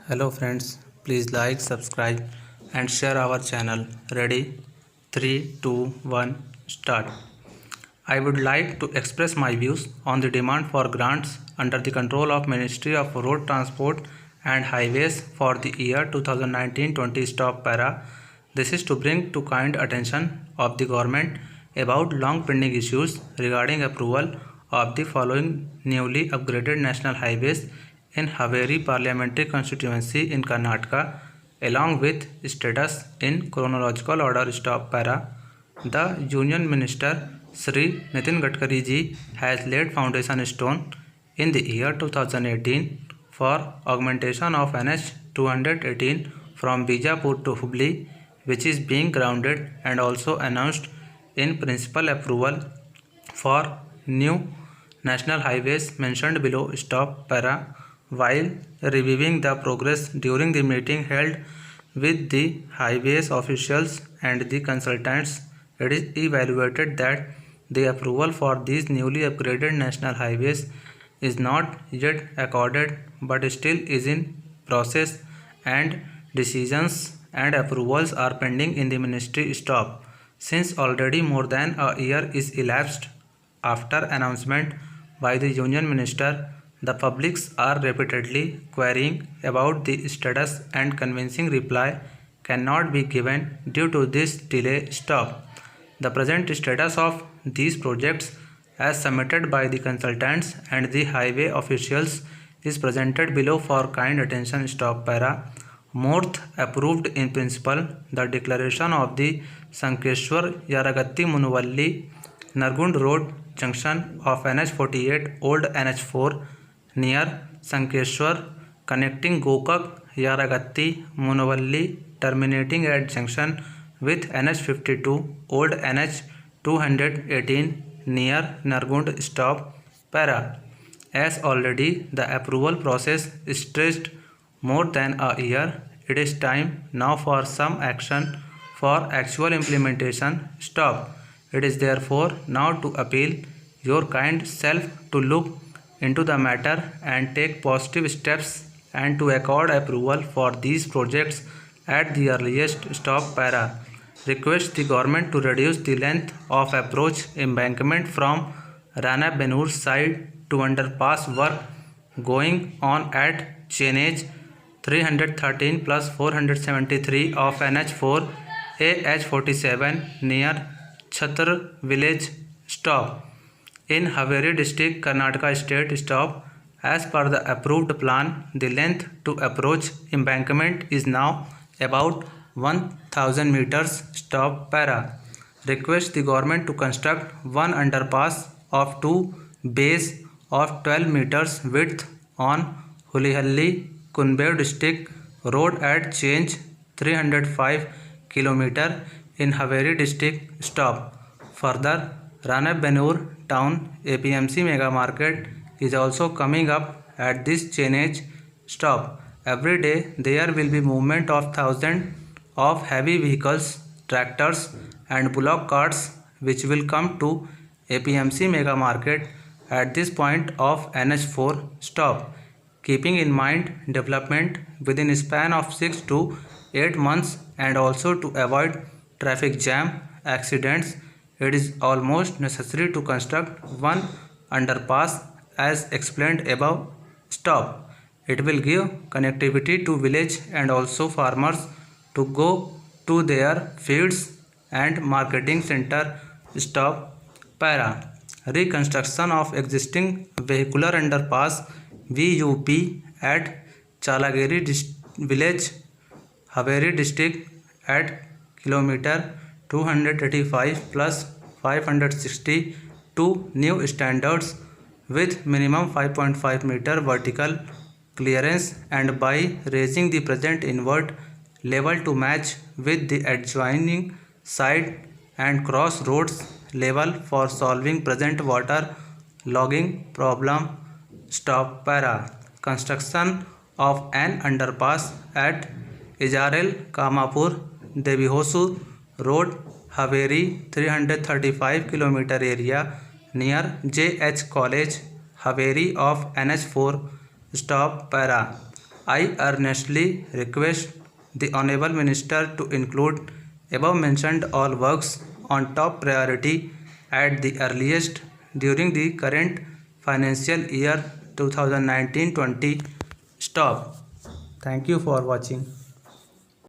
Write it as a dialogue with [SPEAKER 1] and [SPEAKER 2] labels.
[SPEAKER 1] Hello friends, please like, subscribe and share our channel. Ready? 3, 2, 1, start. I would like to express my views on the demand for grants under the control of Ministry of Road Transport and Highways for the year 2019-20 stop para. This is to bring to kind attention of the government about long pending issues regarding approval of the following newly upgraded national highways in Haveri parliamentary constituency in Karnataka, along with status in chronological order stop para. The Union Minister Sri Nitin Gadkari ji has laid foundation stone in the year 2018 for augmentation of NH 218 from Bijapur to Hubli, which is being grounded, and also announced in principal approval for new national highways mentioned below stop para. While reviewing the progress during the meeting held with the highways officials and the consultants, it is evaluated that the approval for these newly upgraded national highways is not yet accorded but still is in process, and decisions and approvals are pending in the ministry stop. Since already more than a year is elapsed after announcement by the Union Minister, the publics are repeatedly querying about the status, and convincing reply cannot be given due to this delay stop. The present status of these projects as submitted by the consultants and the highway officials is presented below for kind attention stop para. Morth approved in principle the declaration of the Sankeshwar Yaragatti Munuvalli Nargund Road junction of NH 48 Old NH 4 near Sankeshwar, connecting Gokak Yaragatti Munuvalli, terminating at junction with NH 52 Old NH 218 near Nargund stop para. As already the approval process stretched more than a year, it is time now for some action for actual implementation stop. It is therefore now to appeal your kind self to look into the matter and take positive steps and to accord approval for these projects at the earliest stop para. Request the government to reduce the length of approach embankment from Rana Benur side to underpass work going on at chainage 313 plus 473 of NH 4 AH 47 near Chhatr village stop in Haveri district, Karnataka state stop. As per the approved plan, the length to approach embankment is now about 1000 meters stop para. Request the government to construct one underpass of two bays of 12 meters width on Hulihalli, Kunbev district road at change 305 km in Haveri district stop. Further, Rana Benur town APMC mega market is also coming up at this chainage stop. Every day there will be movement of thousands of heavy vehicles, tractors and bullock carts which will come to APMC mega market at this point of NH4 stop. Keeping in mind development within a span of 6 to 8 months and also to avoid traffic jam accidents, it is almost necessary to construct one underpass as explained above stop. It will give connectivity to village and also farmers to go to their fields and marketing center stop para. Reconstruction of existing vehicular underpass VUP at Chalagiri village, Haveri district at kilometer 285 plus 560 to new standards with minimum 5.5 meter vertical clearance, and by raising the present inward level to match with the adjoining side and cross roads level for solving present water logging problem stop para. Construction of an underpass at Ijarel Kamapur Devihosu Road, Haveri 335 km area near JH College, Haveri of NH4 stop para. I earnestly request the Honorable Minister to include above mentioned all works on top priority at the earliest during the current financial year 2019-20. Stop. Thank you for watching.